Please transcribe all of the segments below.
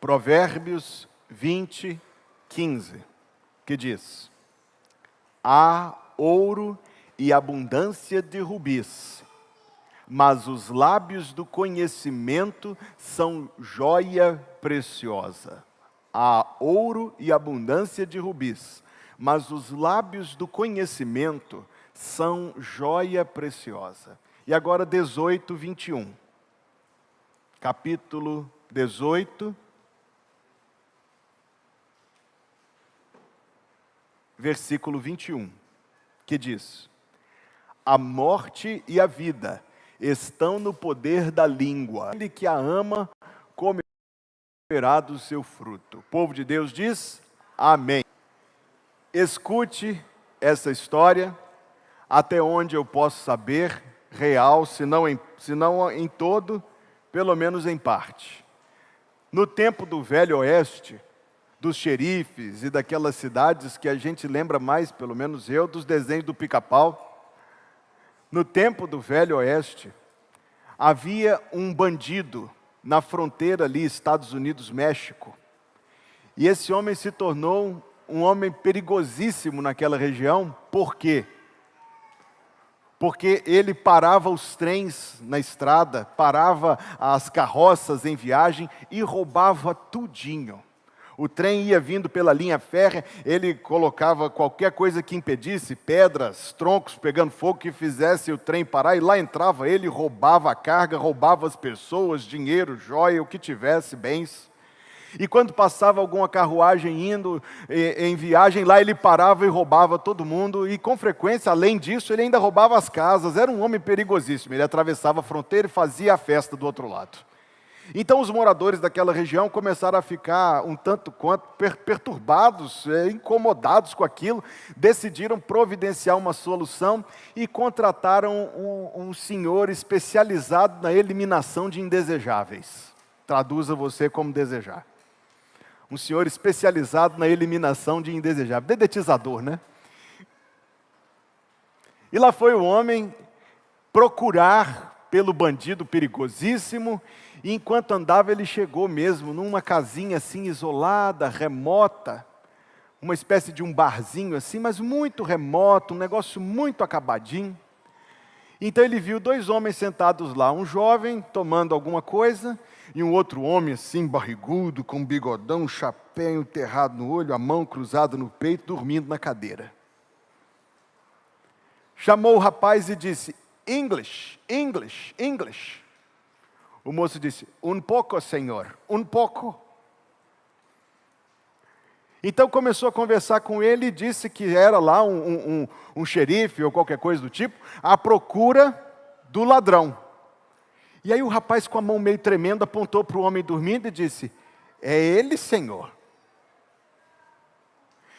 Provérbios 20, 15, que diz: há ouro e abundância de rubis, mas os lábios do conhecimento são joia preciosa. Há ouro e abundância de rubis, mas os lábios do conhecimento são joia preciosa. E agora 18, 21. Capítulo 18, versículo 21, que diz: a morte e a vida estão no poder da língua. Ele que a ama comerá do seu fruto. O povo de Deus diz: amém. Escute essa história, até onde eu posso saber, real, se não em todo, pelo menos em parte. No tempo do Velho Oeste, dos xerifes e daquelas cidades que a gente lembra mais, pelo menos eu, dos desenhos do Pica-Pau, no tempo do Velho Oeste, havia um bandido na fronteira ali, Estados Unidos-México. E esse homem se tornou um homem perigosíssimo naquela região. Por quê? Porque ele parava os trens na estrada, parava as carroças em viagem e roubava tudinho. O trem ia vindo pela linha férrea, ele colocava qualquer coisa que impedisse, pedras, troncos pegando fogo, que fizesse o trem parar, e lá entrava ele, roubava a carga, roubava as pessoas, dinheiro, joia, o que tivesse, bens. E quando passava alguma carruagem indo em viagem, lá ele parava e roubava todo mundo, e com frequência, além disso, ele ainda roubava as casas. Era um homem perigosíssimo, ele atravessava a fronteira e fazia a festa do outro lado. Então os moradores daquela região começaram a ficar um tanto quanto perturbados, incomodados com aquilo, decidiram providenciar uma solução e contrataram um senhor especializado na eliminação de indesejáveis. Traduza você como desejar. Um senhor especializado na eliminação de indesejáveis. Dedetizador, né? E lá foi o homem procurar pelo bandido perigosíssimo, e enquanto andava ele chegou mesmo numa casinha assim isolada, remota, uma espécie de um barzinho assim, mas muito remoto, um negócio muito acabadinho. Então ele viu dois homens sentados lá, um jovem tomando alguma coisa, e um outro homem assim, barrigudo, com um bigodão, um chapéu enterrado no olho, a mão cruzada no peito, dormindo na cadeira. Chamou o rapaz e disse: English, English, English. O moço disse: um pouco, senhor, um pouco. Então começou a conversar com ele e disse que era lá um xerife ou qualquer coisa do tipo, à procura do ladrão. E aí o rapaz, com a mão meio tremendo, apontou para o homem dormindo e disse: é ele, senhor.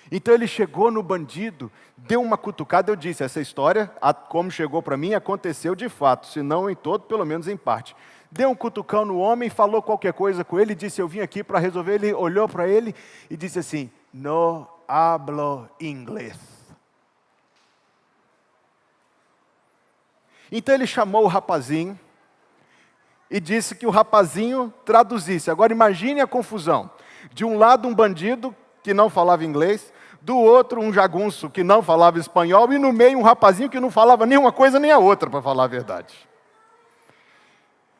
Então ele chegou no bandido, deu uma cutucada. Eu disse: essa história, como chegou para mim, aconteceu de fato, se não em todo, pelo menos em parte. Deu um cutucão no homem, falou qualquer coisa com ele, disse: eu vim aqui para resolver. Ele olhou para ele e disse assim: no hablo inglês. Então ele chamou o rapazinho e disse que o rapazinho traduzisse. Agora imagine a confusão. De um lado um bandido que não falava inglês, do outro um jagunço que não falava espanhol, e no meio um rapazinho que não falava nem uma coisa nem a outra, para falar a verdade.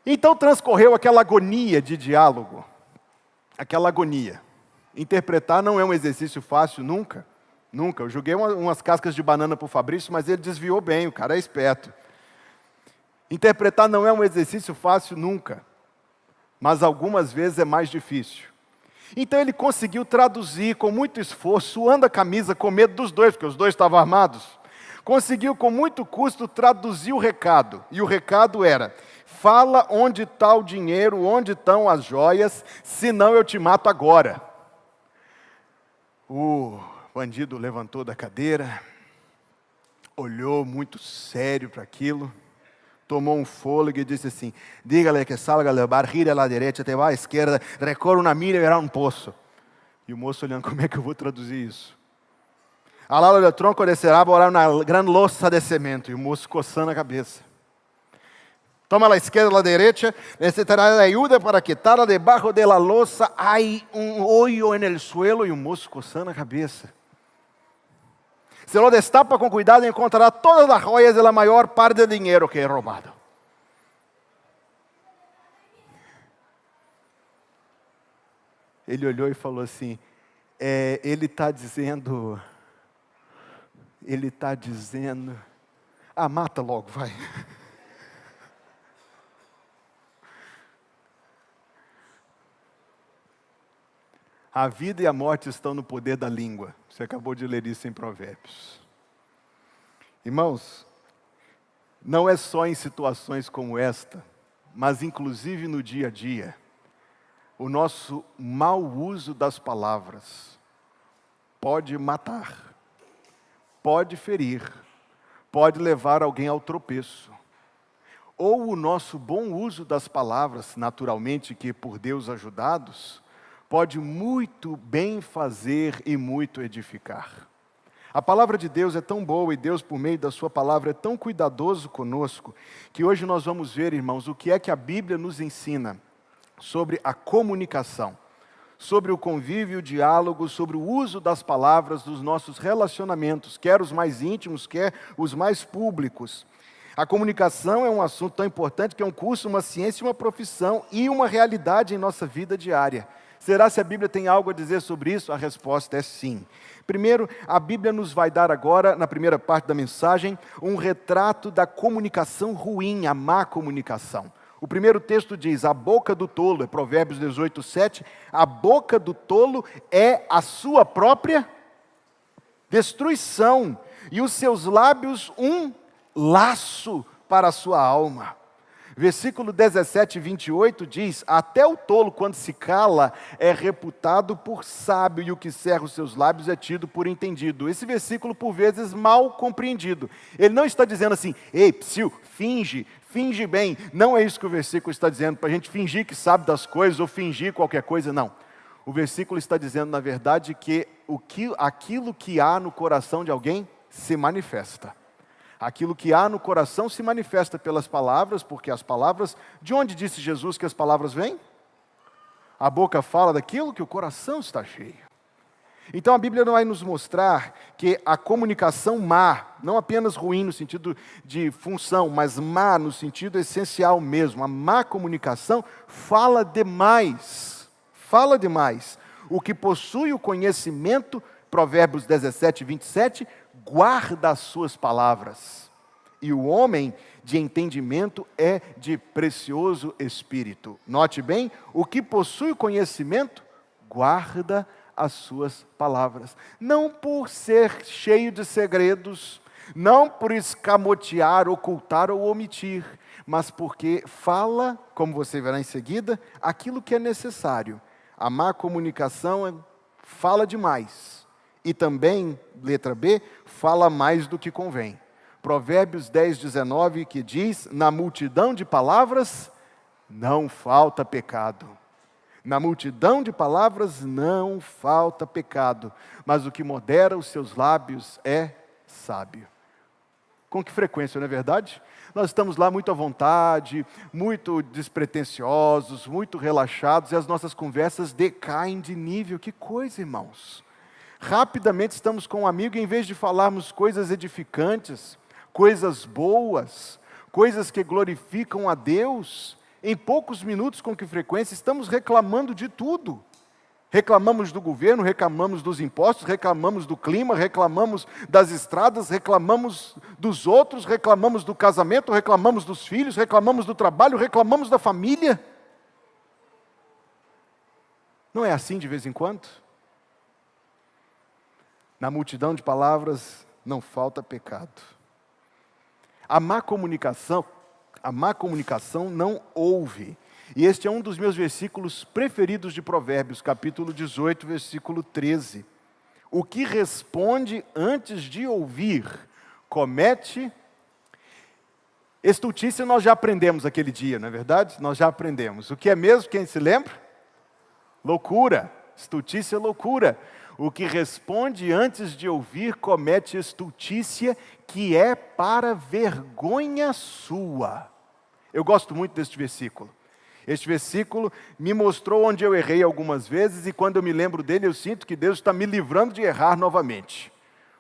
Então transcorreu aquela agonia de diálogo, aquela agonia. Interpretar não é um exercício fácil, nunca, nunca. Eu joguei umas cascas de banana para o Fabrício, mas ele desviou bem, o cara é esperto. Interpretar não é um exercício fácil, nunca, mas algumas vezes é mais difícil. Então ele conseguiu traduzir com muito esforço, suando a camisa, com medo dos dois, porque os dois estavam armados. Conseguiu com muito custo traduzir o recado, e o recado era: fala onde está o dinheiro, onde estão as joias, senão eu te mato agora. O bandido levantou da cadeira, olhou muito sério para aquilo, tomou um fôlego e disse assim: dígale que salga del bar, gira à direita, te vai à esquerda, recorre uma milha e verá um poço. E o moço olhando: como é que eu vou traduzir isso? Al lado del tronco descerá, habrá uma grande louça de cimento. E o moço coçando a cabeça. Toma la izquierda, la derecha, necesitará de ayuda para quitarla debajo de la losa. Hay un hoyo en el suelo y un moço coçando a cabeça. Se lo destapa com cuidado, encontrará todas as joias e a maior parte do dinheiro que é roubado. Ele olhou e falou assim, ele está dizendo, mata logo, vai. A vida e a morte estão no poder da língua. Você acabou de ler isso em Provérbios. Irmãos, não é só em situações como esta, mas inclusive no dia a dia, o nosso mau uso das palavras pode matar, pode ferir, pode levar alguém ao tropeço. Ou o nosso bom uso das palavras, naturalmente que por Deus ajudados, pode muito bem fazer e muito edificar. A palavra de Deus é tão boa e Deus, por meio da sua palavra, é tão cuidadoso conosco, que hoje nós vamos ver, irmãos, o que é que a Bíblia nos ensina sobre a comunicação, sobre o convívio, o diálogo, sobre o uso das palavras dos nossos relacionamentos, quer os mais íntimos, quer os mais públicos. A comunicação é um assunto tão importante que é um curso, uma ciência, uma profissão e uma realidade em nossa vida diária. Será se a Bíblia tem algo a dizer sobre isso? A resposta é sim. Primeiro, a Bíblia nos vai dar agora, na primeira parte da mensagem, um retrato da comunicação ruim, a má comunicação. O primeiro texto diz, a boca do tolo, é Provérbios 18, 7, a boca do tolo é a sua própria destruição, e os seus lábios um laço para a sua alma. Versículo 17 e 28 diz, até o tolo, quando se cala, é reputado por sábio, e o que cerra os seus lábios é tido por entendido. Esse versículo, por vezes, mal compreendido. Ele não está dizendo assim, ei, psiu, finge bem. Não é isso que o versículo está dizendo, para a gente fingir que sabe das coisas, ou fingir qualquer coisa, não. O versículo está dizendo, na verdade, que aquilo que há no coração de alguém se manifesta. Aquilo que há no coração se manifesta pelas palavras, porque as palavras, de onde disse Jesus que as palavras vêm? A boca fala daquilo que o coração está cheio. Então a Bíblia vai nos mostrar que a comunicação má, não apenas ruim no sentido de função, mas má no sentido essencial mesmo. A má comunicação fala demais. Fala demais. O que possui o conhecimento, Provérbios 17, 27, guarda as suas palavras, e o homem de entendimento é de precioso espírito. Note bem, o que possui conhecimento, guarda as suas palavras. Não por ser cheio de segredos, não por escamotear, ocultar ou omitir, mas porque fala, como você verá em seguida, aquilo que é necessário. A má comunicação fala demais. E também, letra B, fala mais do que convém. Provérbios 10, 19, que diz, na multidão de palavras não falta pecado. Na multidão de palavras não falta pecado, mas o que modera os seus lábios é sábio. Com que frequência, não é verdade? Nós estamos lá muito à vontade, muito despretensiosos, muito relaxados, e as nossas conversas decaem de nível. Que coisa, irmãos! Rapidamente estamos com um amigo e em vez de falarmos coisas edificantes, coisas boas, coisas que glorificam a Deus, em poucos minutos, com que frequência, estamos reclamando de tudo. Reclamamos do governo, reclamamos dos impostos, reclamamos do clima, reclamamos das estradas, reclamamos dos outros, reclamamos do casamento, reclamamos dos filhos, reclamamos do trabalho, reclamamos da família. Não é assim de vez em quando? Na multidão de palavras não falta pecado. A má comunicação não ouve. E este é um dos meus versículos preferidos de Provérbios, capítulo 18, versículo 13. O que responde antes de ouvir, comete estultícia. Nós já aprendemos aquele dia, não é verdade? Nós já aprendemos. O que é mesmo? Quem se lembra? Loucura. Estultícia é loucura. O que responde antes de ouvir comete estultícia, que é para vergonha sua. Eu gosto muito deste versículo. Este versículo me mostrou onde eu errei algumas vezes e quando eu me lembro dele, eu sinto que Deus está me livrando de errar novamente.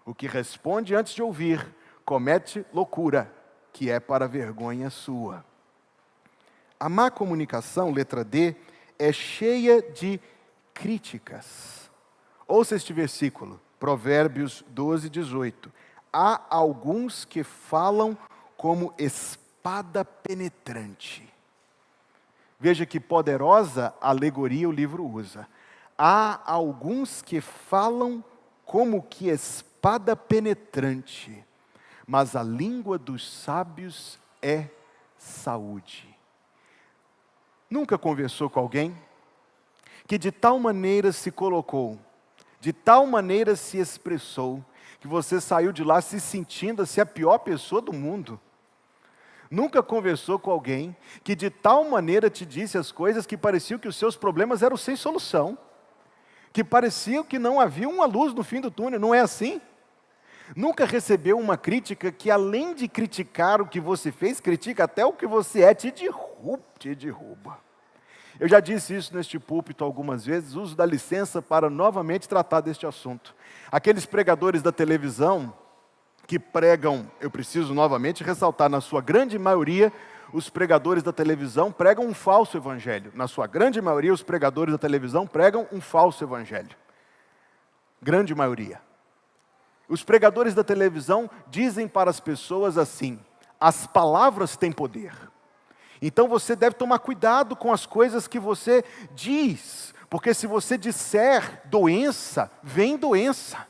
O que responde antes de ouvir, comete loucura, que é para vergonha sua. A má comunicação, letra D, é cheia de críticas. Ouça este versículo, Provérbios 12, 18. Há alguns que falam como espada penetrante. Veja que poderosa alegoria o livro usa. Há alguns que falam como que espada penetrante, mas a língua dos sábios é saúde. Nunca conversou com alguém que de tal maneira se colocou, de tal maneira se expressou, que você saiu de lá se sentindo assim a pior pessoa do mundo? Nunca conversou com alguém que de tal maneira te disse as coisas que pareciam que os seus problemas eram sem solução, que pareciam que não havia uma luz no fim do túnel, não é assim? Nunca recebeu uma crítica que além de criticar o que você fez, critica até o que você é, te derruba. Eu já disse isso neste púlpito algumas vezes, uso da licença para novamente tratar deste assunto. Aqueles pregadores da televisão que pregam, eu preciso novamente ressaltar, na sua grande maioria, os pregadores da televisão pregam um falso evangelho. Na sua grande maioria, os pregadores da televisão pregam um falso evangelho. Grande maioria. Os pregadores da televisão dizem para as pessoas assim: as palavras têm poder. Então você deve tomar cuidado com as coisas que você diz, porque se você disser doença, vem doença.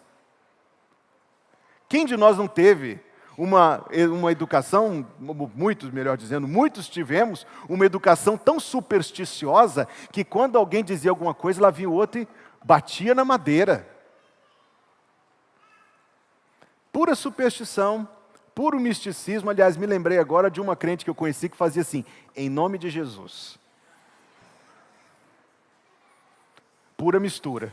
Quem de nós não teve uma educação, muitos tivemos uma educação tão supersticiosa que quando alguém dizia alguma coisa, lá vinha o outro e batia na madeira. Pura superstição, puro misticismo. Aliás, me lembrei agora de uma crente que eu conheci que fazia assim: em nome de Jesus. Pura mistura.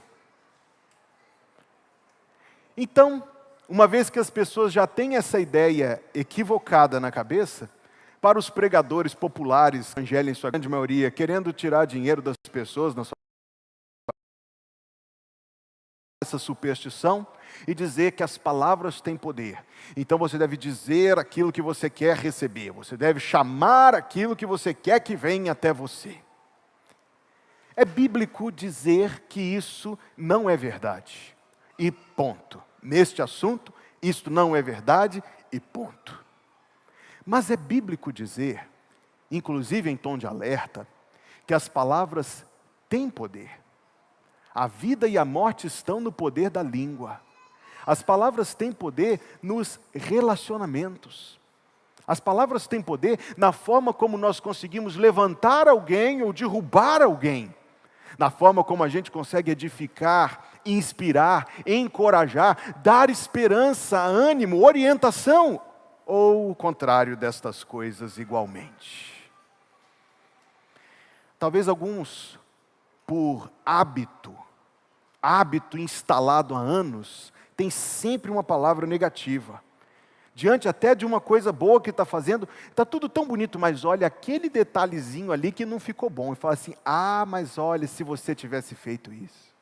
Então, uma vez que as pessoas já têm essa ideia equivocada na cabeça, para os pregadores populares, evangelho em sua grande maioria, querendo tirar dinheiro das pessoas, na sua essa superstição, e dizer que as palavras têm poder. Então você deve dizer aquilo que você quer receber, você deve chamar aquilo que você quer que venha até você. É bíblico dizer que isso não é verdade. E ponto. Neste assunto, isto não é verdade e ponto. Mas é bíblico dizer, inclusive em tom de alerta, que as palavras têm poder. A vida e a morte estão no poder da língua. As palavras têm poder nos relacionamentos. As palavras têm poder na forma como nós conseguimos levantar alguém ou derrubar alguém. Na forma como a gente consegue edificar, inspirar, encorajar, dar esperança, ânimo, orientação, ou o contrário destas coisas igualmente. Talvez alguns, por hábito instalado há anos, tem sempre uma palavra negativa. Diante até de uma coisa boa que está fazendo, está tudo tão bonito, mas olha, aquele detalhezinho ali que não ficou bom. E fala assim: ah, mas olha, se você tivesse feito isso.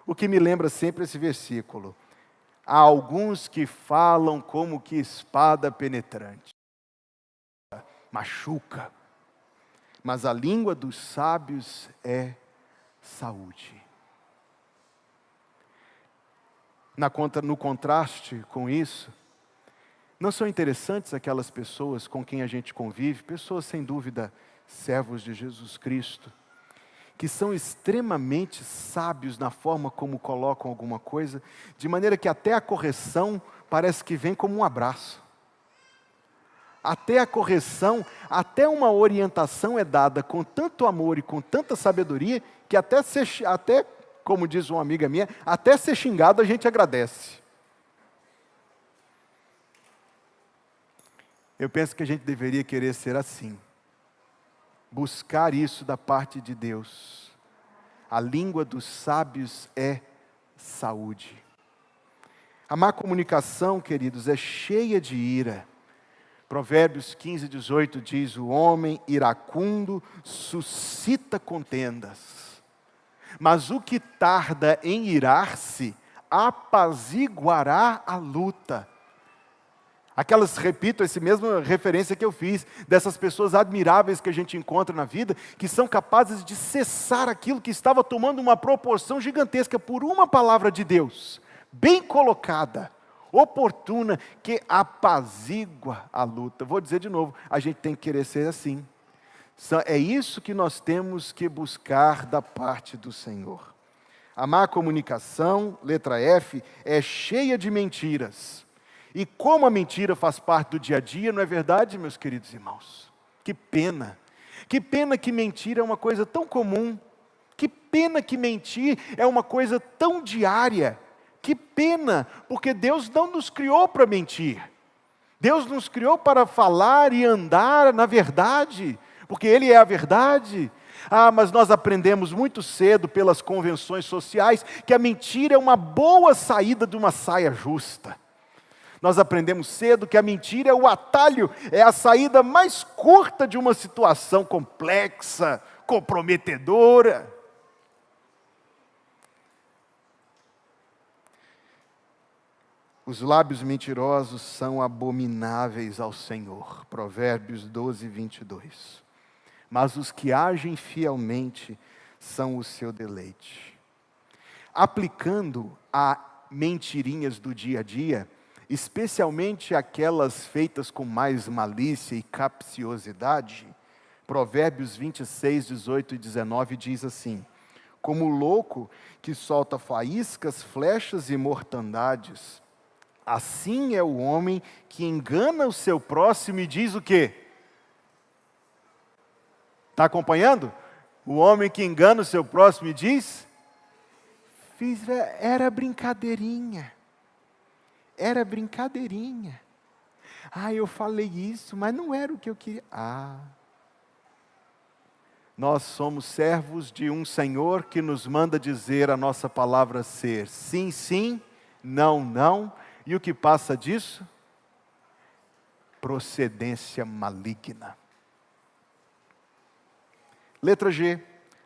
O que me lembra sempre esse versículo: há alguns que falam como que espada penetrante. Machuca. Mas a língua dos sábios é saúde. No contraste com isso, não são interessantes aquelas pessoas com quem a gente convive, pessoas sem dúvida, servos de Jesus Cristo, que são extremamente sábios na forma como colocam alguma coisa, de maneira que até a correção parece que vem como um abraço. Até a correção, até uma orientação é dada com tanto amor e com tanta sabedoria, que até, como diz uma amiga minha, até ser xingado a gente agradece. Eu penso que a gente deveria querer ser assim. Buscar isso da parte de Deus. A língua dos sábios é saúde. A má comunicação, queridos, é cheia de ira. Provérbios 15, 18 diz: o homem iracundo suscita contendas, mas o que tarda em irar-se apaziguará a luta. Repito, essa mesma referência que eu fiz, dessas pessoas admiráveis que a gente encontra na vida, que são capazes de cessar aquilo que estava tomando uma proporção gigantesca por uma palavra de Deus, bem colocada, oportuna, que apazigua a luta. Vou dizer de novo, a gente tem que querer ser assim. É isso que nós temos que buscar da parte do Senhor. A má comunicação, letra F, é cheia de mentiras. E como a mentira faz parte do dia a dia, não é verdade, meus queridos irmãos? Que pena. Que pena que mentir é uma coisa tão comum. Que pena que mentir é uma coisa tão diária. Que pena, porque Deus não nos criou para mentir. Deus nos criou para falar e andar na verdade, porque Ele é a verdade. Mas nós aprendemos muito cedo pelas convenções sociais que a mentira é uma boa saída de uma saia justa. Nós aprendemos cedo que a mentira é o atalho, é a saída mais curta de uma situação complexa, comprometedora. Os lábios mentirosos são abomináveis ao Senhor. Provérbios 12, 22. Mas os que agem fielmente são o seu deleite. Aplicando a mentirinhas do dia a dia, especialmente aquelas feitas com mais malícia e capciosidade, Provérbios 26, 18 e 19 diz assim: como o louco que solta faíscas, flechas e mortandades, assim é o homem que engana o seu próximo e diz o quê? Está acompanhando? O homem que engana o seu próximo e diz: era brincadeirinha. Era brincadeirinha. Eu falei isso, mas não era o que eu queria. Nós somos servos de um Senhor que nos manda dizer a nossa palavra ser sim, sim, não, não. E o que passa disso? Procedência maligna. Letra G.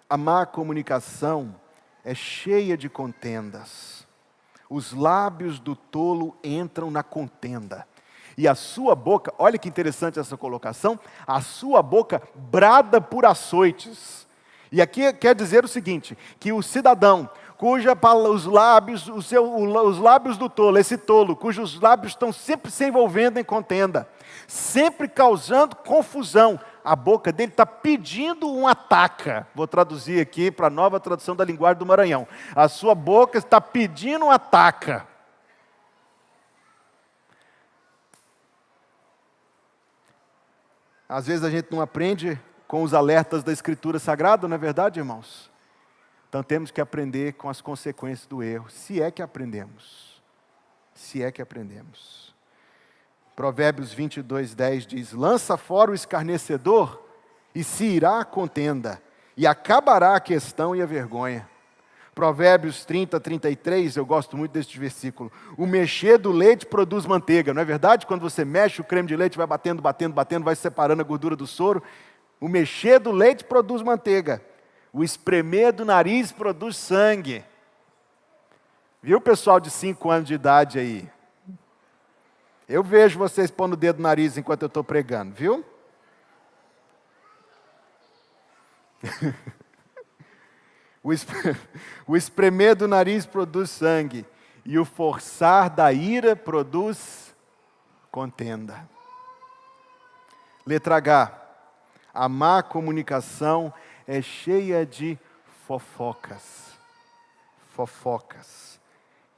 A má comunicação é cheia de contendas. Os lábios do tolo entram na contenda. E a sua boca, olha que interessante essa colocação, a sua boca brada por açoites. E aqui quer dizer o seguinte, que o cidadão, os lábios do tolo, esse tolo, cujos lábios estão sempre se envolvendo em contenda, sempre causando confusão, a boca dele está pedindo um ataque. Vou traduzir aqui para a nova tradução da linguagem do Maranhão. A sua boca está pedindo um ataque. Às vezes a gente não aprende com os alertas da Escritura Sagrada, não é verdade, irmãos? Então temos que aprender com as consequências do erro, se é que aprendemos. Se é que aprendemos. Provérbios 22, 10 diz: lança fora o escarnecedor e se irá a contenda, e acabará a questão e a vergonha. Provérbios 30, 33, eu gosto muito deste versículo. O mexer do leite produz manteiga, não é verdade? Quando você mexe, o creme de leite vai batendo, batendo, batendo, vai separando a gordura do soro. O mexer do leite produz manteiga. O espremer do nariz produz sangue. Viu, pessoal de 5 anos de idade aí? Eu vejo vocês pondo o dedo no nariz enquanto eu estou pregando, viu? O espremer do nariz produz sangue, e o forçar da ira produz contenda. Letra H. A má comunicação é cheia de fofocas. Fofocas.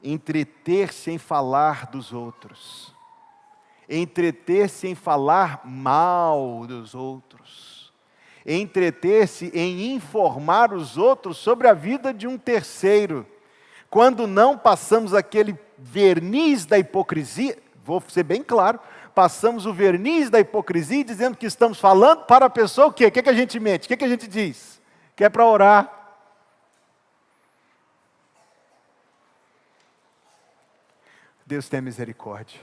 Entreter-se em falar dos outros. Entreter-se em falar mal dos outros. Entreter-se em informar os outros sobre a vida de um terceiro. Quando não passamos aquele verniz da hipocrisia, vou ser bem claro, passamos o verniz da hipocrisia dizendo que estamos falando para a pessoa o quê? O que a gente mente? O que a gente diz? Que é para orar. Deus tem misericórdia.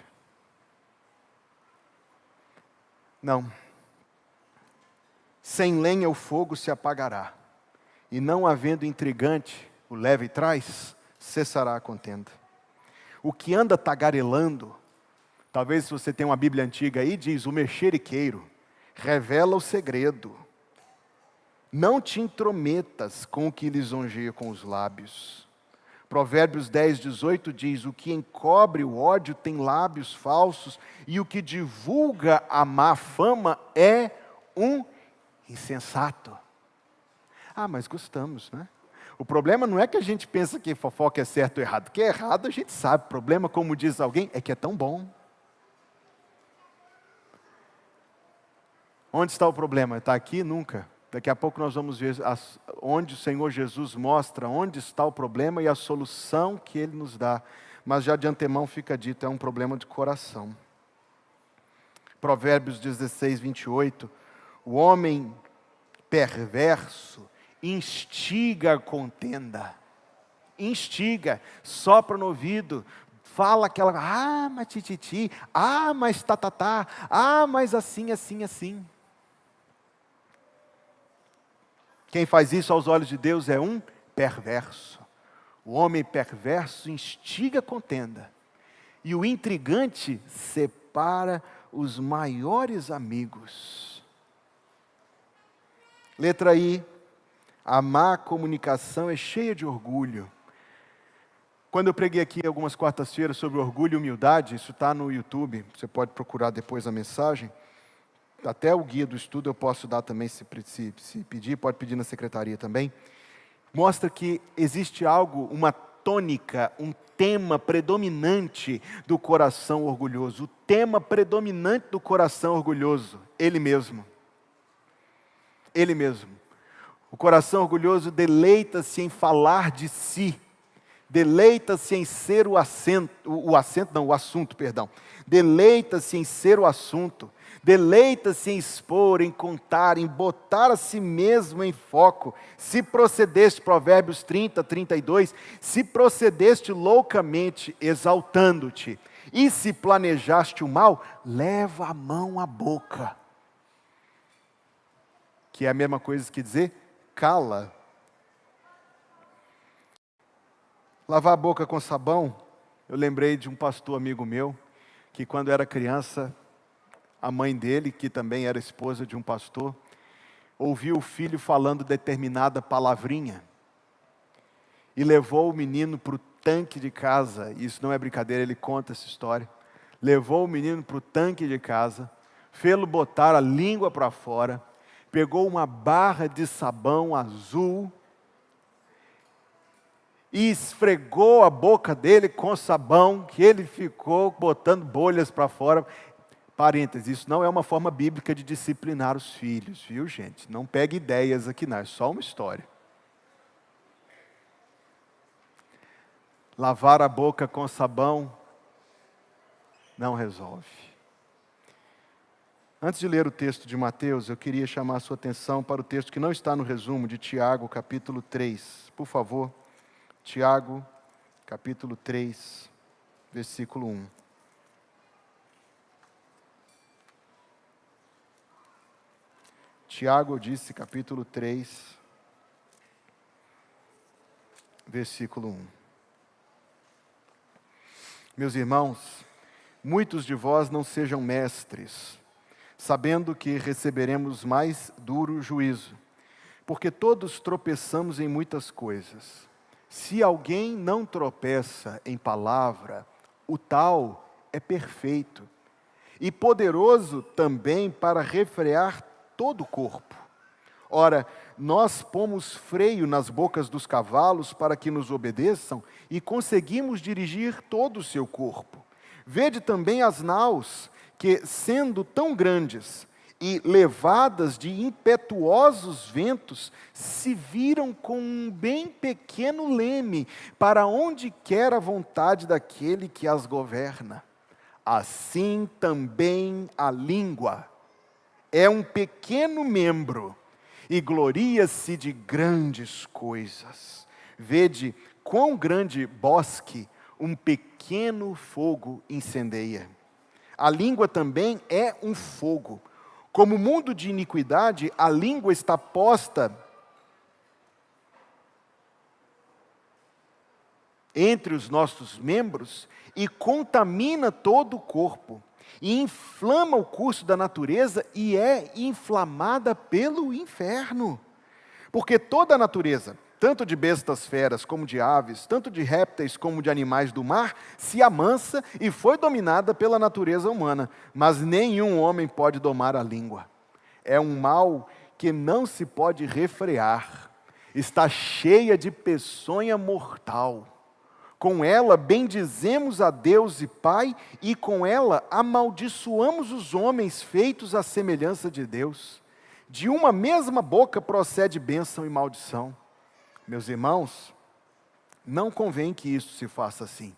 Não. Sem lenha o fogo se apagará, e não havendo intrigante, o leva e traz, cessará a contenda. O que anda tagarelando, talvez se você tem uma Bíblia antiga aí, diz: o mexeriqueiro revela o segredo. Não te intrometas com o que lisonjeia com os lábios. Provérbios 10, 18 diz: o que encobre o ódio tem lábios falsos, e o que divulga a má fama é um insensato. Ah, mas gostamos, né? O problema não é que a gente pensa que fofoca é certo ou errado. Que é errado a gente sabe. O problema, como diz alguém, é que é tão bom. Onde está o problema? Está aqui? Nunca. Daqui a pouco nós vamos ver onde o Senhor Jesus mostra onde está o problema e a solução que Ele nos dá. Mas já de antemão fica dito, é um problema de coração. Provérbios 16, 28. O homem perverso instiga a contenda. Instiga, sopra no ouvido, fala aquela, mas tititi, mas tatatá, mas assim, assim, assim. Quem faz isso aos olhos de Deus é um perverso. O homem perverso instiga a contenda. E o intrigante separa os maiores amigos. Letra I. A má comunicação é cheia de orgulho. Quando eu preguei aqui algumas quartas-feiras sobre orgulho e humildade, isso está no YouTube, você pode procurar depois a mensagem. Até o guia do estudo eu posso dar também, se pedir, pode pedir na secretaria também. Mostra que existe algo, uma tônica, um tema predominante do coração orgulhoso. O tema predominante do coração orgulhoso, ele mesmo. Ele mesmo. O coração orgulhoso deleita-se em falar de si. Deleita-se em ser o assunto. Deleita-se em ser o assunto. Deleita-se em expor, em contar, em botar a si mesmo em foco. Se procedeste, Provérbios 30, 32, se procedeste loucamente, exaltando-te, e se planejaste o mal, leva a mão à boca. Que é a mesma coisa que dizer, cala. Lavar a boca com sabão, eu lembrei de um pastor amigo meu, que quando era criança, a mãe dele, que também era esposa de um pastor, ouviu o filho falando determinada palavrinha, e levou o menino para o tanque de casa, isso não é brincadeira, ele conta essa história, levou o menino para o tanque de casa, fê-lo botar a língua para fora, pegou uma barra de sabão azul, e esfregou a boca dele com sabão, que ele ficou botando bolhas para fora. Parênteses, isso não é uma forma bíblica de disciplinar os filhos, viu gente? Não pegue ideias aqui não, é só uma história. Lavar a boca com sabão não resolve. Antes de ler o texto de Mateus, eu queria chamar a sua atenção para o texto que não está no resumo, de Tiago, capítulo 3. Por favor, Tiago, capítulo 3, versículo 1. Tiago, eu disse, capítulo 3, versículo 1. Meus irmãos, muitos de vós não sejam mestres, sabendo que receberemos mais duro juízo, porque todos tropeçamos em muitas coisas. Se alguém não tropeça em palavra, o tal é perfeito, e poderoso também para refrear todo o corpo. Ora, nós pomos freio nas bocas dos cavalos para que nos obedeçam e conseguimos dirigir todo o seu corpo. Vede também as naus, que, sendo tão grandes e levadas de impetuosos ventos, se viram com um bem pequeno leme para onde quer a vontade daquele que as governa. Assim também a língua é um pequeno membro e gloria-se de grandes coisas. Vede quão grande bosque um pequeno fogo incendeia. A língua também é um fogo, Como mundo de iniquidade, a língua está posta entre os nossos membros e contamina todo o corpo, e inflama o curso da natureza e é inflamada pelo inferno. Porque toda a natureza, tanto de bestas feras como de aves, tanto de répteis como de animais do mar, se amansa e foi dominada pela natureza humana, mas nenhum homem pode domar a língua. É um mal que não se pode refrear, está cheia de peçonha mortal. Com ela bendizemos a Deus e Pai, e com ela amaldiçoamos os homens feitos à semelhança de Deus. De uma mesma boca procede bênção e maldição. Meus irmãos, não convém que isso se faça assim.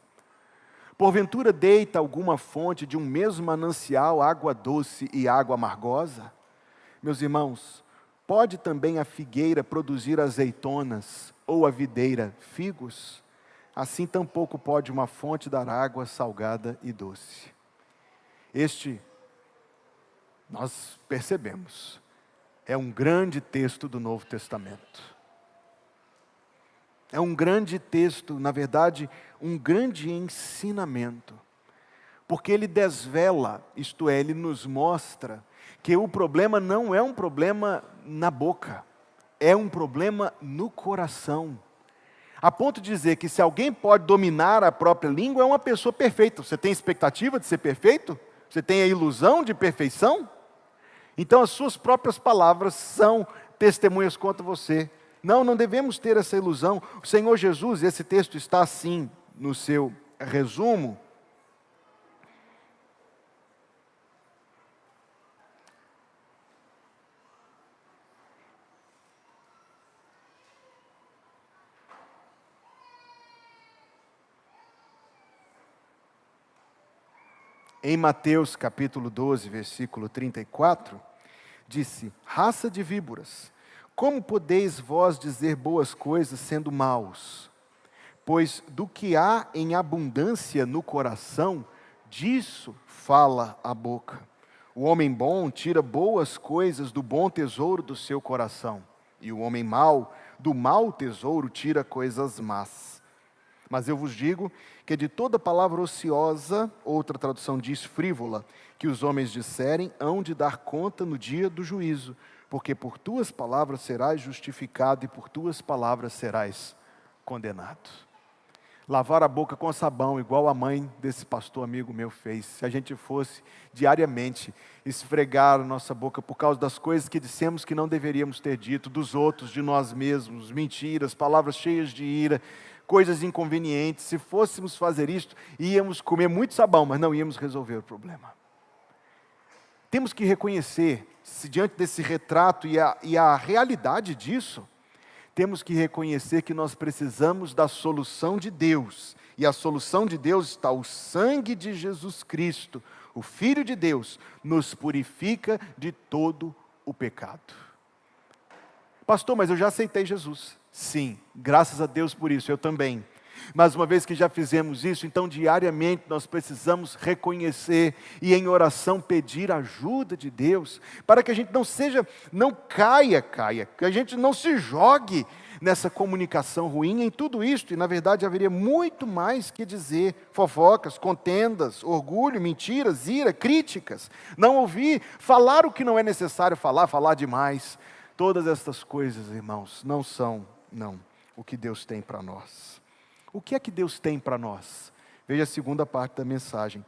Porventura deita alguma fonte de um mesmo manancial água doce e água amargosa? Meus irmãos, pode também a figueira produzir azeitonas, ou a videira figos? Assim tampouco pode uma fonte dar água salgada e doce. Este, nós percebemos, é um grande texto do Novo Testamento. É um grande texto, na verdade, um grande ensinamento. Porque ele desvela, isto é, ele nos mostra que o problema não é um problema na boca, é um problema no coração. A ponto de dizer que se alguém pode dominar a própria língua, é uma pessoa perfeita. Você tem expectativa de ser perfeito? Você tem a ilusão de perfeição? Então as suas próprias palavras são testemunhas contra você. Não devemos ter essa ilusão. O Senhor Jesus, esse texto está assim no seu resumo. Em Mateus capítulo 12, versículo 34, disse: raça de víboras, como podeis vós dizer boas coisas sendo maus? Pois do que há em abundância no coração, disso fala a boca. O homem bom tira boas coisas do bom tesouro do seu coração, e o homem mau, do mau tesouro, tira coisas más. Mas eu vos digo que de toda palavra ociosa, outra tradução diz frívola, que os homens disserem, hão de dar conta no dia do juízo, porque por tuas palavras serás justificado e por tuas palavras serás condenado. Lavar a boca com sabão, igual a mãe desse pastor amigo meu fez. Se a gente fosse diariamente esfregar a nossa boca por causa das coisas que dissemos que não deveríamos ter dito, dos outros, de nós mesmos, mentiras, palavras cheias de ira, coisas inconvenientes, se fôssemos fazer isto, íamos comer muito sabão, mas não íamos resolver o problema. Temos que reconhecer, se diante desse retrato e a realidade disso, temos que reconhecer que nós precisamos da solução de Deus. E a solução de Deus está o sangue de Jesus Cristo, o Filho de Deus, nos purifica de todo o pecado. Pastor, mas eu já aceitei Jesus. Sim, graças a Deus por isso, eu também. Mas uma vez que já fizemos isso, então diariamente nós precisamos reconhecer e em oração pedir a ajuda de Deus, para que a gente não caia, que a gente não se jogue nessa comunicação ruim em tudo isto, e na verdade haveria muito mais que dizer: fofocas, contendas, orgulho, mentiras, ira, críticas, não ouvir, falar o que não é necessário falar demais. Todas estas coisas, irmãos, não são o que Deus tem para nós. O que é que Deus tem para nós? Veja a segunda parte da mensagem.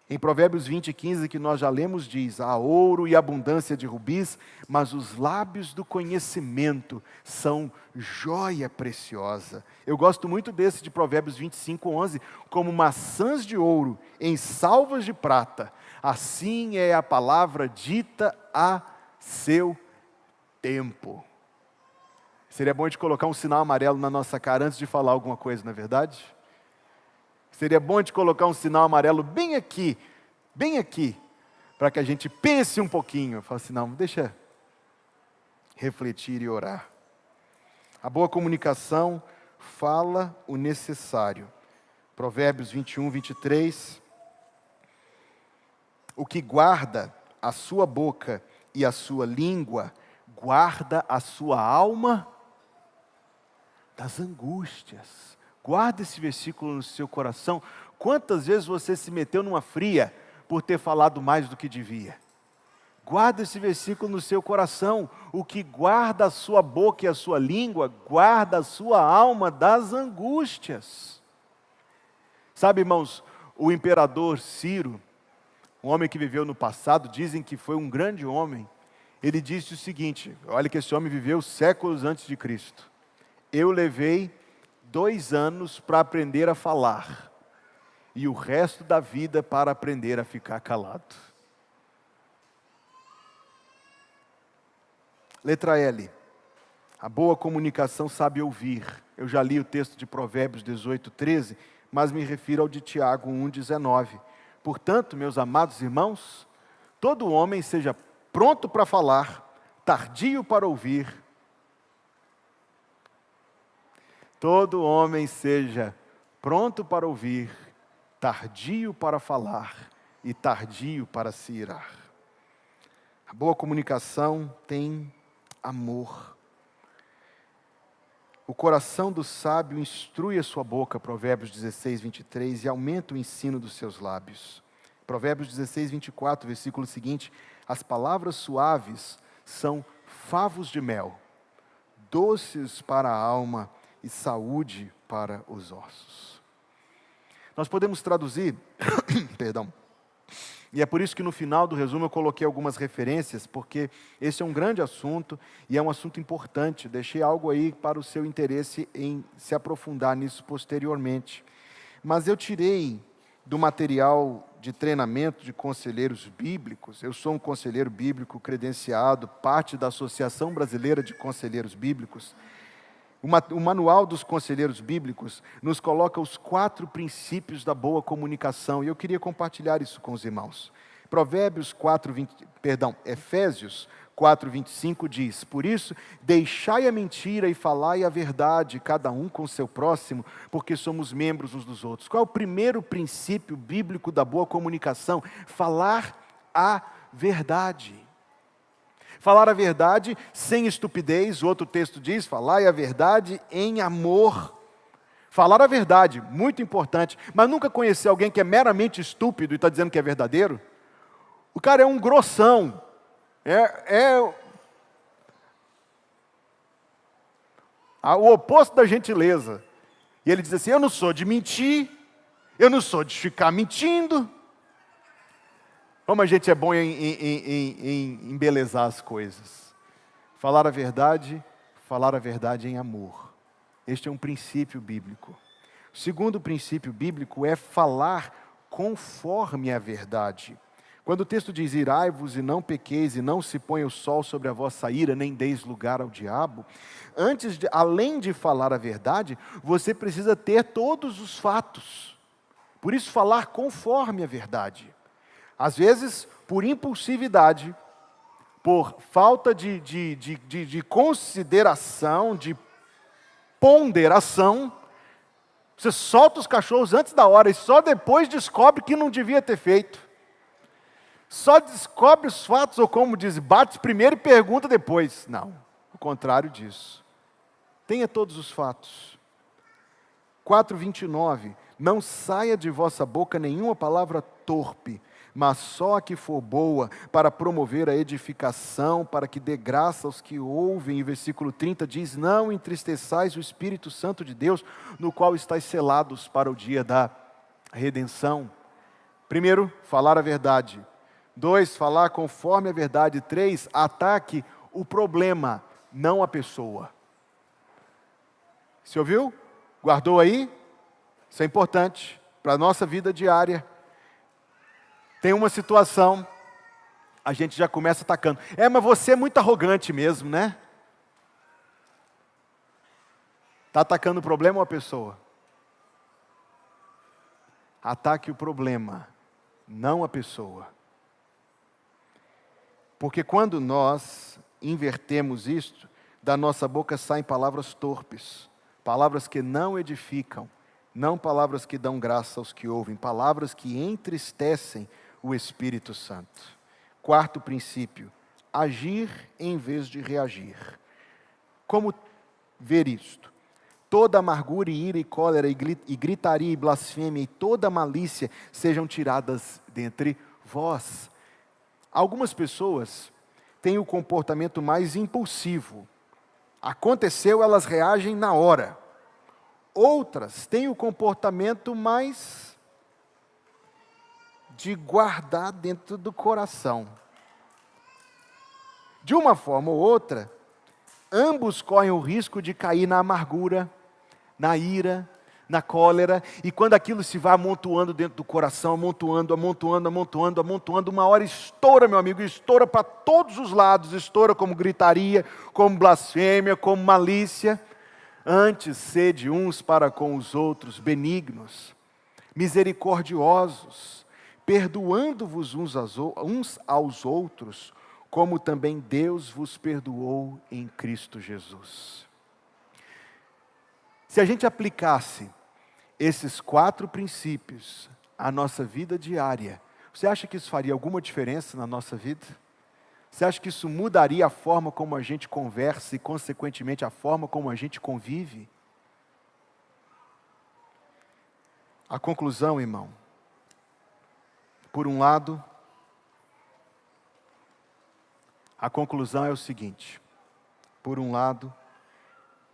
Em Provérbios 20, 15, que nós já lemos, diz: há ouro e abundância de rubis, mas os lábios do conhecimento são joia preciosa. Eu gosto muito desse de Provérbios 25, 11, como maçãs de ouro em salvas de prata, assim é a palavra dita a seu tempo. Seria bom a gente colocar um sinal amarelo na nossa cara antes de falar alguma coisa, não é verdade? Seria bom a gente colocar um sinal amarelo bem aqui, para que a gente pense um pouquinho. Fala assim, não, deixa refletir e orar. A boa comunicação fala o necessário. Provérbios 21, 23. O que guarda a sua boca e a sua língua, guarda a sua alma das angústias. Guarda esse versículo no seu coração. Quantas vezes você se meteu numa fria por ter falado mais do que devia? Guarda esse versículo no seu coração. O que guarda a sua boca e a sua língua, guarda a sua alma das angústias. Sabe, irmãos, o imperador Ciro, um homem que viveu no passado, dizem que foi um grande homem. Ele disse o seguinte, olha que esse homem viveu séculos antes de Cristo. Eu levei 2 anos para aprender a falar, e o resto da vida para aprender a ficar calado. Letra L. A boa comunicação sabe ouvir. Eu já li o texto de Provérbios 18:13, mas me refiro ao de Tiago 1:19. Portanto, meus amados irmãos, todo homem seja pronto para falar, tardio para ouvir. Todo homem seja pronto para ouvir, tardio para falar e tardio para se irar. A boa comunicação tem amor. O coração do sábio instrui a sua boca, Provérbios 16:23, e aumenta o ensino dos seus lábios. Provérbios 16:24, versículo seguinte, as palavras suaves são favos de mel, doces para a alma e saúde para os ossos. Nós podemos traduzir, perdão, e é por isso que no final do resumo eu coloquei algumas referências, porque esse é um grande assunto e é um assunto importante. Deixei algo aí para o seu interesse em se aprofundar nisso posteriormente. Mas eu tirei do material de treinamento de conselheiros bíblicos, eu sou um conselheiro bíblico credenciado, parte da Associação Brasileira de Conselheiros Bíblicos. O Manual dos Conselheiros Bíblicos nos coloca os 4 princípios da boa comunicação, e eu queria compartilhar isso com os irmãos. Efésios 4:25 diz, por isso, deixai a mentira e falai a verdade, cada um com o seu próximo, porque somos membros uns dos outros. Qual é o primeiro princípio bíblico da boa comunicação? Falar a verdade. Falar a verdade sem estupidez, o outro texto diz, falai a verdade em amor. Falar a verdade, muito importante, mas nunca conheci alguém que é meramente estúpido e está dizendo que é verdadeiro? O cara é um grossão, o oposto da gentileza. E ele diz assim, eu não sou de mentir, eu não sou de ficar mentindo. Como a gente é bom em embelezar as coisas. Falar a verdade em amor. Este é um princípio bíblico. O segundo princípio bíblico é falar conforme a verdade. Quando o texto diz, irai-vos e não pequeis, e não se ponha o sol sobre a vossa ira, nem deis lugar ao diabo, além de falar a verdade, você precisa ter todos os fatos. Por isso, falar conforme a verdade. Às vezes, por impulsividade, por falta de consideração, de ponderação, você solta os cachorros antes da hora e só depois descobre que não devia ter feito. Só descobre os fatos, ou como diz, bate primeiro e pergunta depois. Não, o contrário disso. Tenha todos os fatos. 4:29, não saia de vossa boca nenhuma palavra torpe, mas só a que for boa, para promover a edificação, para que dê graça aos que ouvem. E versículo 30 diz, não entristeçais o Espírito Santo de Deus, no qual estáis selados para o dia da redenção. Primeiro, falar a verdade. 2, falar conforme a verdade. 3, ataque o problema, não a pessoa. Você ouviu? Guardou aí? Isso é importante para a nossa vida diária. Tem uma situação, a gente já começa atacando. Mas você é muito arrogante mesmo, né? Está atacando o problema ou a pessoa? Ataque o problema, não a pessoa. Porque quando nós invertemos isto, da nossa boca saem palavras torpes, palavras que não edificam, não palavras que dão graça aos que ouvem, palavras que entristecem o Espírito Santo. 4º princípio, agir em vez de reagir. Como ver isto? Toda amargura e ira e cólera e gritaria e blasfêmia e toda malícia sejam tiradas dentre vós. Algumas pessoas têm o comportamento mais impulsivo. Aconteceu, elas reagem na hora. Outras têm o comportamento mais de guardar dentro do coração. De uma forma ou outra, ambos correm o risco de cair na amargura, na ira, na cólera, e quando aquilo se vai amontoando dentro do coração, amontoando, uma hora estoura, meu amigo, estoura para todos os lados, estoura como gritaria, como blasfêmia, como malícia. Antes, sede uns para com os outros benignos, misericordiosos, perdoando-vos uns aos outros, como também Deus vos perdoou em Cristo Jesus. Se a gente aplicasse esses 4 princípios à nossa vida diária, você acha que isso faria alguma diferença na nossa vida? Você acha que isso mudaria a forma como a gente conversa e, consequentemente, a forma como a gente convive? A conclusão, irmão, por um lado, a conclusão é o seguinte: por um lado,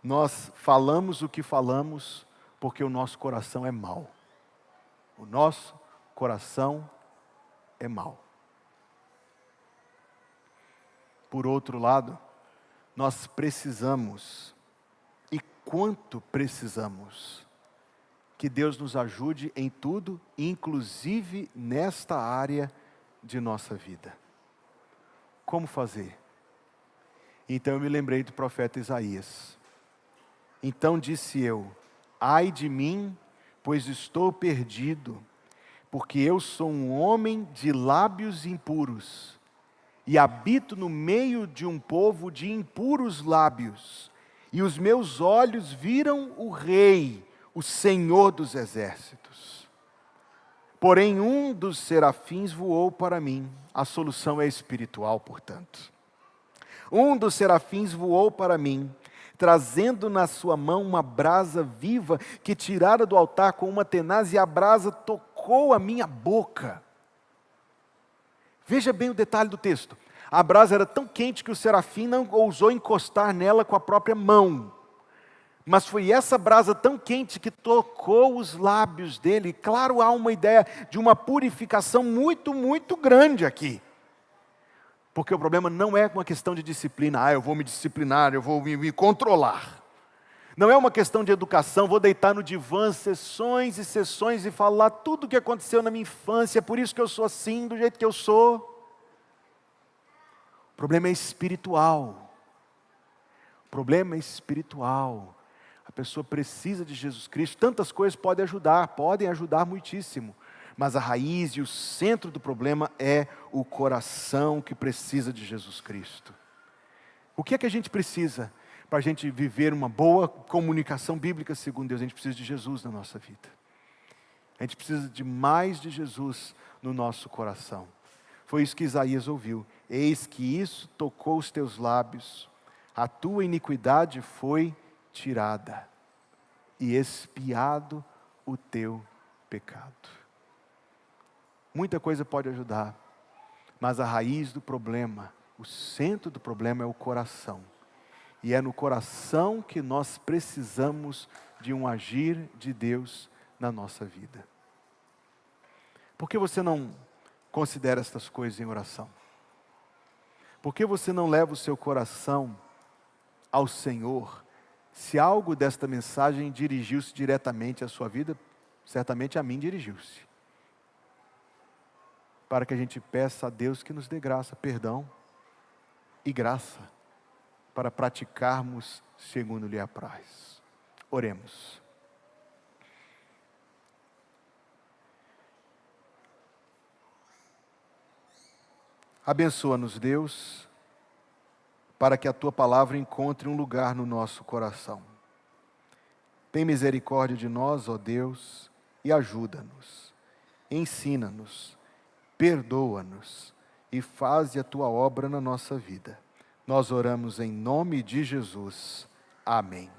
nós falamos o que falamos porque o nosso coração é mau. O nosso coração é mau. Por outro lado, nós precisamos, e quanto precisamos, que Deus nos ajude em tudo, inclusive nesta área de nossa vida. Como fazer? Então eu me lembrei do profeta Isaías. Então disse eu: ai de mim, pois estou perdido, porque eu sou um homem de lábios impuros, e habito no meio de um povo de impuros lábios, e os meus olhos viram o Rei, o Senhor dos exércitos. Porém um dos serafins voou para mim. A solução é espiritual, portanto. Um dos serafins voou para mim, trazendo na sua mão uma brasa viva que tirara do altar com uma tenaz, e a brasa tocou a minha boca. Veja bem o detalhe do texto. A brasa era tão quente que o serafim não ousou encostar nela com a própria mão. Mas foi essa brasa tão quente que tocou os lábios dele. Claro, há uma ideia de uma purificação muito, muito grande aqui. Porque o problema não é uma questão de disciplina. Eu vou me disciplinar, eu vou me controlar. Não é uma questão de educação, vou deitar no divã sessões e sessões e falar tudo o que aconteceu na minha infância, por isso que eu sou assim, do jeito que eu sou. O problema é espiritual. O problema é espiritual. A pessoa precisa de Jesus Cristo. Tantas coisas podem ajudar muitíssimo. Mas a raiz e o centro do problema é o coração que precisa de Jesus Cristo. O que é que a gente precisa para a gente viver uma boa comunicação bíblica segundo Deus? A gente precisa de Jesus na nossa vida. A gente precisa de mais de Jesus no nosso coração. Foi isso que Isaías ouviu. Eis que isso tocou os teus lábios, a tua iniquidade foi tirada e expiado o teu pecado. Muita coisa pode ajudar, mas a raiz do problema, o centro do problema é o coração. E é no coração que nós precisamos de um agir de Deus na nossa vida. Por que você não considera estas coisas em oração? Por que você não leva o seu coração ao Senhor? Se algo desta mensagem dirigiu-se diretamente à sua vida, certamente a mim dirigiu-se. Para que a gente peça a Deus que nos dê graça, perdão e graça, para praticarmos segundo lhe apraz. Oremos. Abençoa-nos, Deus, para que a Tua palavra encontre um lugar no nosso coração. Tem misericórdia de nós, ó Deus, e ajuda-nos, ensina-nos, perdoa-nos e faze a tua obra na nossa vida. Nós oramos em nome de Jesus. Amém.